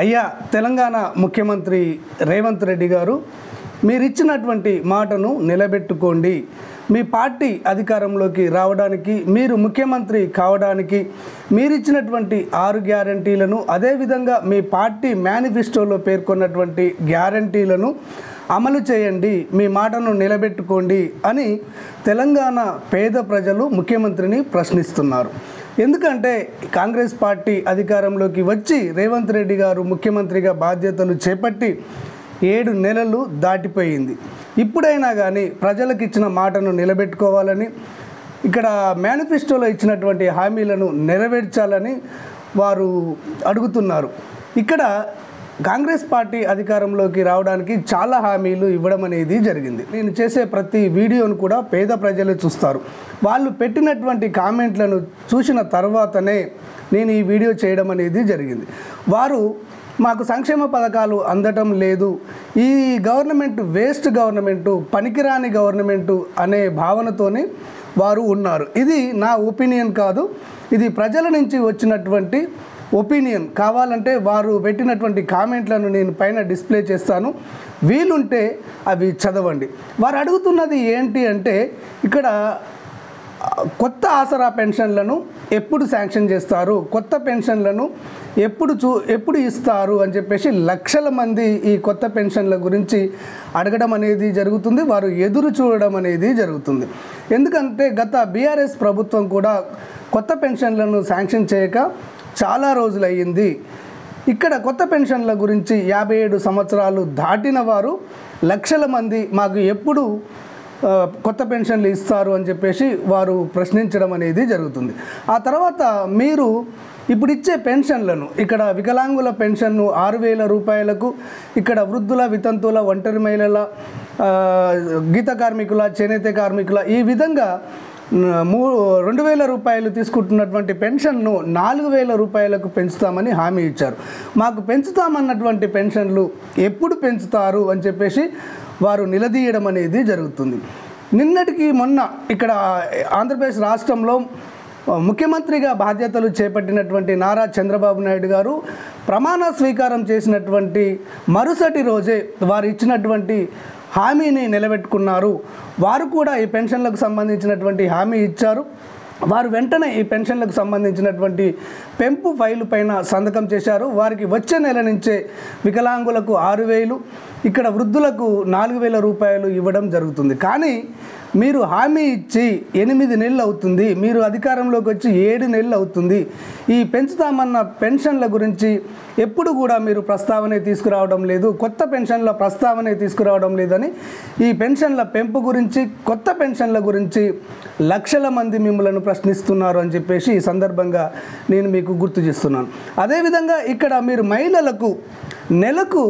అయ్యా తెలంగాణ ముఖ్యమంత్రి రేవంత్ రెడ్డి గారు మీరిచ్చినటువంటి మాటను నిలబెట్టుకోండి. మీ పార్టీ అధికారంలోకి రావడానికి, మీరు ముఖ్యమంత్రి కావడానికి మీరిచ్చినటువంటి 6 గ్యారంటీలను, అదేవిధంగా మీ పార్టీ మేనిఫెస్టోలో పేర్కొన్నటువంటి గ్యారంటీలను అమలు చేయండి, మీ మాటను నిలబెట్టుకోండి అని తెలంగాణ పేద ప్రజలు ముఖ్యమంత్రిని ప్రశ్నిస్తున్నారు. ఎందుకంటే కాంగ్రెస్ పార్టీ అధికారంలోకి వచ్చి రేవంత్ రెడ్డి గారు ముఖ్యమంత్రిగా బాధ్యతలు చేపట్టి 7 నెలలు దాటిపోయింది. ఇప్పుడైనా కానీ ప్రజలకు ఇచ్చిన మాటను నిలబెట్టుకోవాలని, ఇక్కడ మేనిఫెస్టోలో ఇచ్చినటువంటి హామీలను నెరవేర్చాలని వారు అడుగుతున్నారు. ఇక్కడ కాంగ్రెస్ పార్టీ అధికారంలోకి రావడానికి చాలా హామీలు ఇవ్వడం అనేది జరిగింది. నేను చేసే ప్రతి వీడియోను కూడా పేద ప్రజలు చూస్తారు. వాళ్ళు పెట్టినటువంటి కామెంట్లను చూసిన తర్వాతనే నేను ఈ వీడియో చేయడం అనేది జరిగింది. వారు మాకు సంక్షేమ పథకాలు అందటం లేదు, ఈ గవర్నమెంట్ వేస్ట్ గవర్నమెంటు, పనికిరాని గవర్నమెంటు అనే భావనతోనే వారు ఉన్నారు. ఇది నా ఒపీనియన్ కాదు, ఇది ప్రజల నుంచి వచ్చినటువంటి ఒపీనియన్. కావాలంటే వారు పెట్టినటువంటి కామెంట్లను నేను పైన డిస్ప్లే చేస్తాను, వీలుంటే అవి చదవండి. వారు అడుగుతున్నది ఏంటి అంటే, ఇక్కడ కొత్త ఆసరా పెన్షన్లను ఎప్పుడు శాంక్షన్ చేస్తారు, కొత్త పెన్షన్లను ఎప్పుడు ఇస్తారు అని చెప్పేసి లక్షల మంది ఈ కొత్త పెన్షన్ల గురించి అడగడం అనేది జరుగుతుంది. వారు ఎదురు చూడడం అనేది జరుగుతుంది. ఎందుకంటే గత బీఆర్ఎస్ ప్రభుత్వం కూడా కొత్త పెన్షన్లను శాంక్షన్ చేయక చాలా రోజులు అయ్యింది. ఇక్కడ కొత్త పెన్షన్ల గురించి 57 సంవత్సరాలు దాటిన వారు లక్షల మంది మాకు ఎప్పుడు కొత్త పెన్షన్లు ఇస్తారు అని చెప్పేసి వారు ప్రశ్నించడం అనేది జరుగుతుంది. ఆ తర్వాత మీరు ఇప్పుడు ఇచ్చే పెన్షన్లను, ఇక్కడ వికలాంగుల పెన్షన్ను 6,000 రూపాయలకు, ఇక్కడ వృద్ధుల, వితంతువుల, ఒంటరి మహిళల, గీత కార్మికుల, చేనేత కార్మికుల, ఈ విధంగా 2,000 రూపాయలు తీసుకుంటున్నటువంటి పెన్షన్ను 4,000 రూపాయలకు పెంచుతామని హామీ ఇచ్చారు. మాకు పెంచుతామన్నటువంటి పెన్షన్లు ఎప్పుడు పెంచుతారు అని చెప్పేసి వారు నిలదీయడం అనేది జరుగుతుంది. నిన్నటికి మొన్న ఇక్కడ ఆంధ్రప్రదేశ్ రాష్ట్రంలో ముఖ్యమంత్రిగా బాధ్యతలు చేపట్టినటువంటి నారా చంద్రబాబు నాయుడు గారు ప్రమాణ స్వీకారం చేసినటువంటి మరుసటి రోజే వారు ఇచ్చినటువంటి హామీని నిలబెట్టుకున్నారు. వారు కూడా ఈ పెన్షన్లకు సంబంధించినటువంటి హామీ ఇచ్చారు. వారు వెంటనే ఈ పెన్షన్లకు సంబంధించినటువంటి పెంపు ఫైలు పైన సంతకం చేశారు. వారికి వచ్చే నెల నుంచే వికలాంగులకు 6,000, ఇక్కడ వృద్ధులకు 4,000 రూపాయలు ఇవ్వడం జరుగుతుంది. కానీ మీరు హామీ ఇచ్చి 8 నెలలు అవుతుంది, మీరు అధికారంలోకి వచ్చి 7 నెలలు అవుతుంది. ఈ పెంచుతామన్న పెన్షన్ల గురించి ఎప్పుడు కూడా మీరు ప్రస్తావనే తీసుకురావడం లేదు, కొత్త పెన్షన్ల ప్రస్తావనే తీసుకురావడం లేదని, ఈ పెన్షన్ల పెంపు గురించి, కొత్త పెన్షన్ల గురించి లక్షల మంది మిమ్మల్ని ప్రశ్నిస్తున్నారు అని చెప్పేసి ఈ సందర్భంగా నేను మీకు గుర్తు చేస్తున్నాను. అదేవిధంగా ఇక్కడ మీరు మహిళలకు నెలకు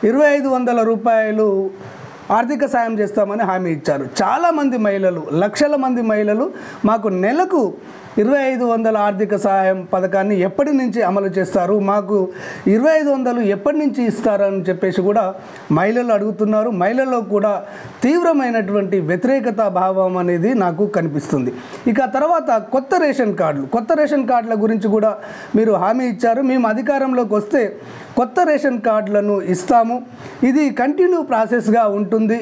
2,500 రూపాయలు ఆర్థిక సాయం చేస్తామని హామీ ఇచ్చారు. చాలామంది మహిళలు, లక్షల మంది మహిళలు మాకు నెలకు 2,500 ఆర్థిక సహాయం పథకాన్ని ఎప్పటి నుంచి అమలు చేస్తారు, మాకు 2,500 ఎప్పటి నుంచి ఇస్తారని చెప్పేసి కూడా మహిళలు అడుగుతున్నారు. మహిళల్లో కూడా తీవ్రమైనటువంటి వ్యతిరేకత భావం అనేది నాకు కనిపిస్తుంది. ఇక తర్వాత కొత్త రేషన్ కార్డుల గురించి కూడా మీరు హామీ ఇచ్చారు. మేము అధికారంలోకి వస్తే కొత్త రేషన్ కార్డులను ఇస్తాము, ఇది కంటిన్యూ ప్రాసెస్గా ఉంటుంది,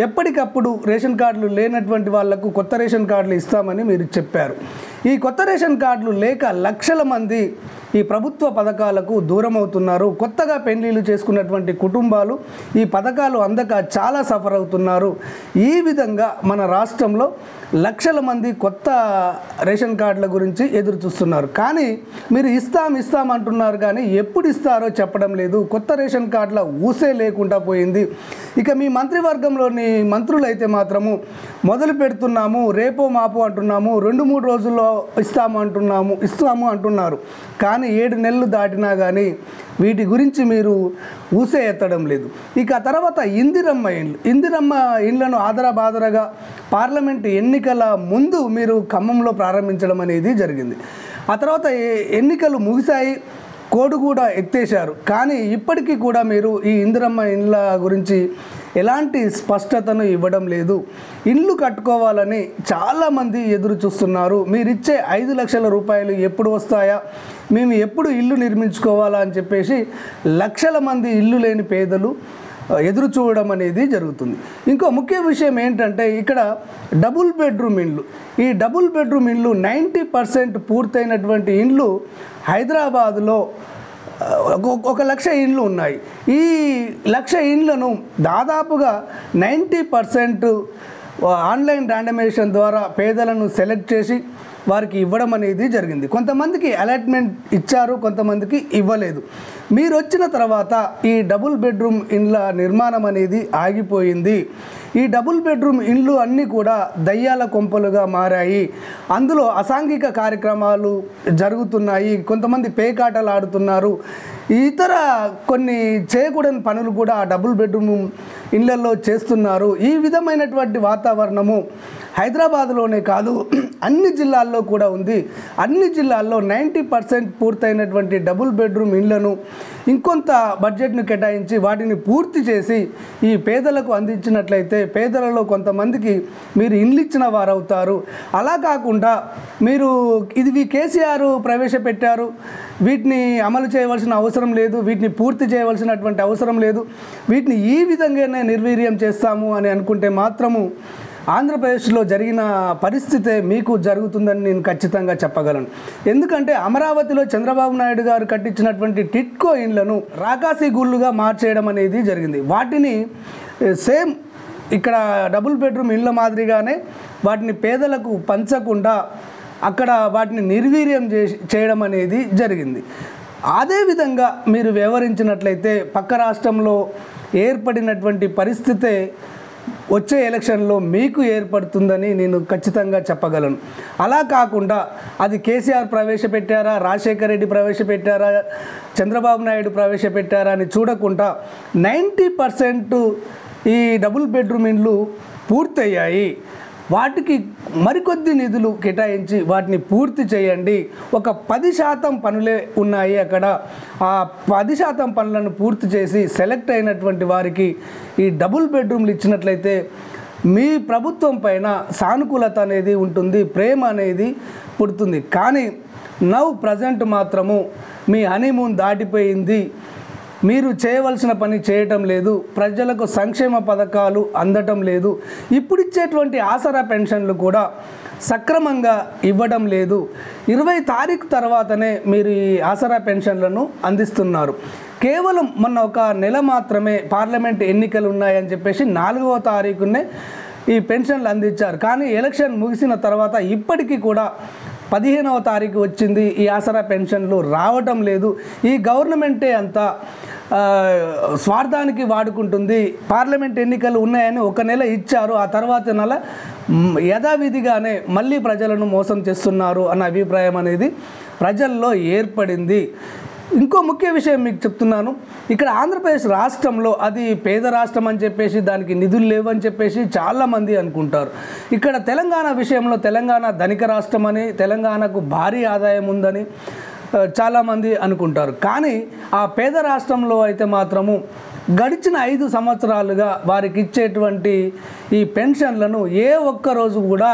ఎప్పటికప్పుడు రేషన్ కార్డులు లేనటువంటి వాళ్లకు కొత్త రేషన్ కార్డులు ఇస్తామని మీరు చెప్పారు. ఈ కొత్త రేషన్ కార్డులు లేక లక్షల మంది ఈ ప్రభుత్వ పథకాలకు దూరం అవుతున్నారు. కొత్తగా పెళ్లిళ్ళు చేసుకున్నటువంటి కుటుంబాలు ఈ పథకాలు అందక చాలా సఫర్ అవుతున్నారు. ఈ విధంగా మన రాష్ట్రంలో లక్షల మంది కొత్త రేషన్ కార్డుల గురించి ఎదురు చూస్తున్నారు. కానీ మీరు ఇస్తాం అంటున్నారు, కానీ ఎప్పుడు ఇస్తారో చెప్పడం లేదు. కొత్త రేషన్ కార్డుల ఊసే లేకుండా పోయింది. ఇక మీ మంత్రివర్గంలోని మంత్రులు అయితే మాత్రము మొదలు పెడుతున్నాము, రేపో మాపో అంటున్నాము, 2-3 రోజుల్లో ఇస్తాము అంటున్నారు. కానీ 7 నెలలు దాటినా కానీ వీటి గురించి మీరు ఊసే ఎత్తడం లేదు. ఇక తర్వాత ఇందిరమ్మ ఇండ్లను ఆదరబాదరగా పార్లమెంటు ఎన్నికల ముందు మీరు ఖమ్మంలో ప్రారంభించడం అనేది జరిగింది. ఆ తర్వాత ఎన్నికలు ముగిశాయి, కోడ్ కూడా ఎత్తేశారు. కానీ ఇప్పటికీ కూడా మీరు ఈ ఇందిరమ్మ ఇండ్ల గురించి ఎలాంటి స్పష్టతను ఇవ్వడం లేదు. ఇల్లు కట్టుకోవాలని చాలామంది ఎదురు చూస్తున్నారు. మీరిచ్చే 5 లక్షల రూపాయలు ఎప్పుడు వస్తాయా, మేము ఎప్పుడు ఇల్లు నిర్మించుకోవాలా అని చెప్పేసి లక్షల మంది ఇల్లు లేని పేదలు ఎదురు చూడడం అనేది జరుగుతుంది. ఇంకో ముఖ్య విషయం ఏంటంటే ఇక్కడ డబుల్ బెడ్రూమ్ ఇండ్లు, ఈ డబుల్ బెడ్రూమ్ ఇండ్లు 90% పూర్తయినటువంటి ఇండ్లు హైదరాబాదులో 1,00,000 ఇండ్లు ఉన్నాయి. ఈ 1,00,000 ఇండ్లను దాదాపుగా 90% ఆన్లైన్ ర్యాండమైజేషన్ ద్వారా పేదలను సెలెక్ట్ చేసి వారికి ఇవ్వడం అనేది జరిగింది. కొంతమందికి అలాట్మెంట్ ఇచ్చారు, కొంతమందికి ఇవ్వలేదు. మీరు వచ్చిన తర్వాత ఈ డబుల్ బెడ్రూమ్ ఇండ్ల నిర్మాణం అనేది ఆగిపోయింది. ఈ డబుల్ బెడ్రూమ్ ఇండ్లు అన్నీ కూడా దయ్యాల కొంపలుగా మారాయి. అందులో అసాంఘిక కార్యక్రమాలు జరుగుతున్నాయి, కొంతమంది పేకాటలు ఆడుతున్నారు, ఇతర కొన్ని చేయకూడని పనులు కూడా ఆ డబుల్ బెడ్రూమ్ ఇండ్లలో చేస్తున్నారు. ఈ విధమైనటువంటి వాతావరణము హైదరాబాద్లోనే కాదు అన్ని జిల్లాల్లో కూడా ఉంది. అన్ని జిల్లాల్లో 90% పూర్తయినటువంటి డబుల్ బెడ్రూమ్ ఇండ్లను ఇంకొంత బడ్జెట్ను కేటాయించి వాటిని పూర్తి చేసి ఈ పేదలకు అందించినట్లయితే పేదలలో కొంతమందికి మీరు ఇండ్లు ఇచ్చిన వారు అవుతారు. అలా కాకుండా మీరు ఇది కేసీఆర్ ప్రవేశపెట్టారు, వీటిని అమలు చేయవలసిన అవసరం లేదు, వీటిని పూర్తి చేయవలసినటువంటి అవసరం లేదు, వీటిని ఈ విధంగానే నిర్వీర్యం చేస్తాము అని అనుకుంటే మాత్రము ఆంధ్రప్రదేశ్లో జరిగిన పరిస్థితే మీకు జరుగుతుందని నేను ఖచ్చితంగా చెప్పగలను. ఎందుకంటే అమరావతిలో చంద్రబాబు నాయుడు గారు కట్టించినటువంటి టిట్కో ఇండ్లను రాకాసి గూళ్ళుగా మార్చేయడం అనేది జరిగింది. వాటిని సేమ్ ఇక్కడ డబుల్ బెడ్రూమ్ ఇండ్ల మాదిరిగానే వాటిని పేదలకు పంచకుండా అక్కడ వాటిని నిర్వీర్యం చేయడం అనేది జరిగింది. అదేవిధంగా మీరు వ్యవహరించినట్లయితే పక్క రాష్ట్రంలో ఏర్పడినటువంటి పరిస్థితే వచ్చే ఎలక్షన్లో మీకు ఏర్పడుతుందని నేను ఖచ్చితంగా చెప్పగలను. అలా కాకుండా అది కేసీఆర్ ప్రవేశపెట్టారా, రాజశేఖర రెడ్డి ప్రవేశపెట్టారా, చంద్రబాబు నాయుడు ప్రవేశపెట్టారా అని చూడకుండా 90% ఈ డబుల్ బెడ్రూమ్ ఇండ్లు పూర్తయ్యాయి. వాటికి మరికొద్ది నిధులు కేటాయించి వాటిని పూర్తి చేయండి. ఒక 10% పనులే ఉన్నాయి అక్కడ. ఆ 10% పనులను పూర్తి చేసి సెలెక్ట్ అయినటువంటి వారికి ఈ డబుల్ బెడ్రూమ్లు ఇచ్చినట్లయితే మీ ప్రభుత్వం పైన సానుకూలత అనేది ఉంటుంది, ప్రేమ అనేది పుడుతుంది. కానీ ప్రజెంట్ మాత్రము మీ హనీమూన్ దాటిపోయింది, మీరు చేయవలసిన పని చేయటం లేదు, ప్రజలకు సంక్షేమ పథకాలు అందటం లేదు, ఇప్పుడు ఇచ్చేటువంటి ఆసరా పెన్షన్లు కూడా సక్రమంగా ఇవ్వడం లేదు. 20 తారీఖు తర్వాతనే మీరు ఈ ఆసరా పెన్షన్లను అందిస్తున్నారు. కేవలం మొన్న ఒక నెల మాత్రమే పార్లమెంట్ ఎన్నికలు ఉన్నాయని చెప్పేసి 4వ తారీఖునే ఈ పెన్షన్లు అందించారు. కానీ ఎలక్షన్ ముగిసిన తర్వాత ఇప్పటికీ కూడా 15వ తారీఖు వచ్చింది, ఈ ఆసరా పెన్షన్లు రావటం లేదు. ఈ గవర్నమెంటే అంతా స్వార్థానికి వాడుకుంటుంది. పార్లమెంట్ ఎన్నికలు ఉన్నాయని ఒక నెల ఇచ్చారు, ఆ తర్వాత నెల యథావిధిగానే మళ్ళీ ప్రజలను మోసం చేస్తున్నారు అన్న అభిప్రాయం అనేది ప్రజల్లో ఏర్పడింది. ఇంకో ముఖ్య విషయం మీకు చెప్తున్నాను. ఇక్కడ ఆంధ్రప్రదేశ్ రాష్ట్రంలో అది పేద రాష్ట్రం అని చెప్పేసి దానికి నిధులు లేవని చెప్పేసి చాలామంది అనుకుంటారు. ఇక్కడ తెలంగాణ విషయంలో తెలంగాణ ధనిక రాష్ట్రం అని, తెలంగాణకు భారీ ఆదాయం ఉందని చాలామంది అనుకుంటారు. కానీ ఆ పేద రాష్ట్రంలో అయితే మాత్రము గడిచిన 5 సంవత్సరాలుగా వారికి ఇచ్చేటువంటి ఈ పెన్షన్లను ఏ ఒక్కరోజు కూడా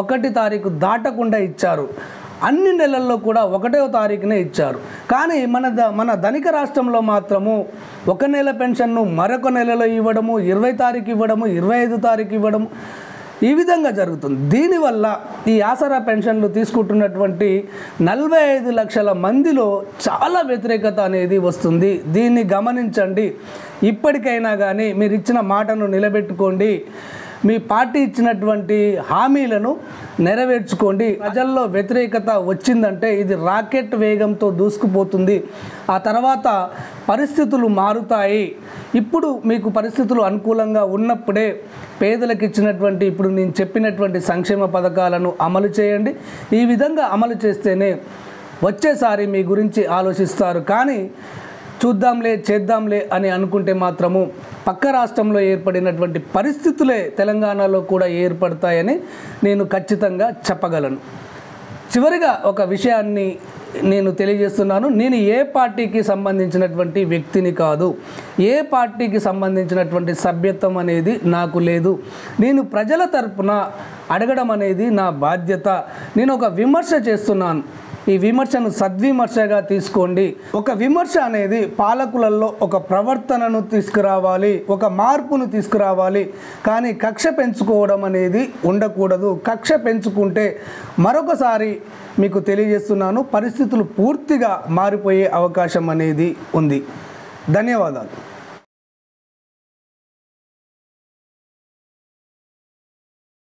1 తారీఖు దాటకుండా ఇచ్చారు. అన్ని నెలల్లో కూడా 1వ తారీఖునే ఇచ్చారు. కానీ మన ధనిక రాష్ట్రంలో మాత్రము 1 నెల పెన్షన్ను మరొక నెలలో ఇవ్వడము, 20 తారీఖు ఇవ్వడము, 25 తారీఖు ఇవ్వడము, ఈ విధంగా జరుగుతుంది. దీనివల్ల ఈ ఆసరా పెన్షన్లు తీసుకుంటున్నటువంటి 45 లక్షల మందిలో చాలా వ్యతిరేకత అనేది వస్తుంది. దీన్ని గమనించండి. ఇప్పటికైనా కానీ మీరు ఇచ్చిన మాటను నిలబెట్టుకోండి, మీ పార్టీ ఇచ్చినటువంటి హామీలను నెరవేర్చుకోండి. ప్రజల్లో వ్యతిరేకత వచ్చిందంటే ఇది రాకెట్ వేగంతో దూసుకుపోతుంది. ఆ తర్వాత పరిస్థితులు మారుతాయి. ఇప్పుడు మీకు పరిస్థితులు అనుకూలంగా ఉన్నప్పుడే పేదలకు ఇచ్చినటువంటి ఇప్పుడు నేను చెప్పినటువంటి సంక్షేమ పథకాలను అమలు చేయండి. ఈ విధంగా అమలు చేస్తేనే వచ్చేసారి మీ గురించి ఆలోచిస్తారు. కానీ చూద్దాంలే చేద్దాంలే అని అనుకుంటే మాత్రము పక్క రాష్ట్రంలో ఏర్పడినటువంటి పరిస్థితులే తెలంగాణలో కూడా ఏర్పడతాయని నేను ఖచ్చితంగా చెప్పగలను. చివరిగా ఒక విషయాన్ని నేను తెలియజేస్తున్నాను. నేను ఏ పార్టీకి సంబంధించినటువంటి వ్యక్తిని కాదు, ఏ పార్టీకి సంబంధించినటువంటి సభ్యత్వం అనేది నాకు లేదు. నేను ప్రజల తరపున అడగడం అనేది నా బాధ్యత. నేను ఒక విమర్శ చేస్తున్నాను, ఈ విమర్శను సద్విమర్శగా తీసుకోండి. ఒక విమర్శ అనేది పాలకులలో ఒక ప్రవర్తనను తీసుకురావాలి, ఒక మార్పును తీసుకురావాలి. కానీ కక్ష పెంచుకోవడం అనేది ఉండకూడదు. కక్ష పెంచుకుంటే మరొకసారి మీకు తెలియజేస్తున్నాను, పరిస్థితులు పూర్తిగా మారిపోయే అవకాశం అనేది ఉంది. ధన్యవాదాలు.